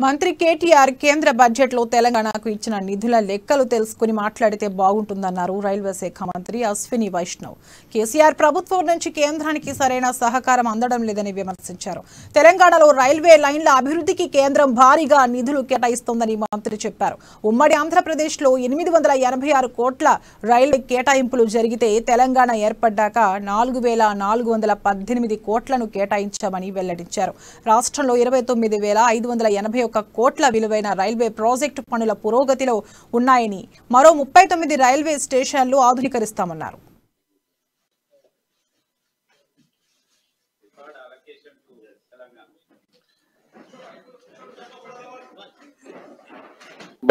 మంత్రి కేటీఆర్ కేంద్ర బడ్జెట్ లో తెలంగాణకు ఇచ్చిన నిధుల లెక్కలు తెలుసుకుని మాట్లాడితే బాగుంటుందన్నారు రైల్వే శాఖ మంత్రి అశ్విని వైష్ణవ్. కేసీఆర్ ప్రభుత్వం నుంచి కేంద్రానికి సరైన సహకారం అందడం లేదని విమర్శించారు. తెలంగాణలో రైల్వే లైన్ల అభివృద్ధికి కేంద్రం భారీగా నిధులు కేటాయిస్తోందని మంత్రి చెప్పారు. ఉమ్మడి ఆంధ్రప్రదేశ్ లో 886 కోట్ల రైల్వే కేటాయింపులు జరిగితే తెలంగాణ ఏర్పడ్డాక 4418 కోట్లను కేటాయించామని వెల్లడించారు. రాష్ట్రంలో 29,581 కోట్ల విలువైన రైల్వే ప్రాజెక్టు పనుల పురోగతిలో ఉన్నాయని, మరో 39 రైల్వే స్టేషన్లు ఆధునీకరిస్తామన్నారు.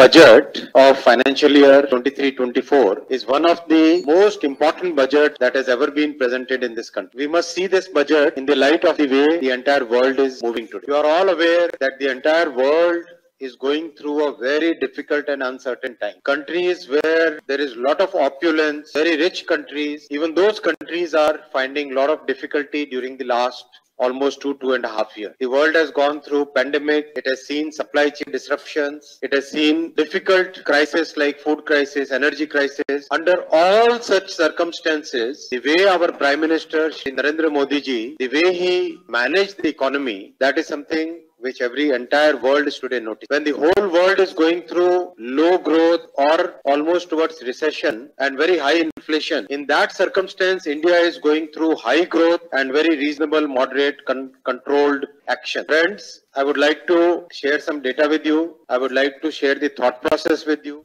Budget of financial year 23-24 is one of the most important budget that has ever been presented in this country. We must see this budget in the light of the way the entire world is moving today. You are all aware that the entire world is going through a very difficult and uncertain time. Countries where there is a lot of opulence, very rich countries, even those countries are finding a lot of difficulty during the last almost 2.5 years. The world has gone through pandemic. It has seen supply chain disruptions. It has seen difficult crises like food crisis, energy crisis. Under all such circumstances, the way our Prime Minister Shri Narendra Modi ji, the way he managed the economy, that is something which every entire world is today noticing. When the whole world is going through low growth or almost towards recession and very high inflation, in that circumstance, India is going through high growth and very reasonable, moderate, controlled action. Friends, I would like to share some data with you. I would like to share the thought process with you.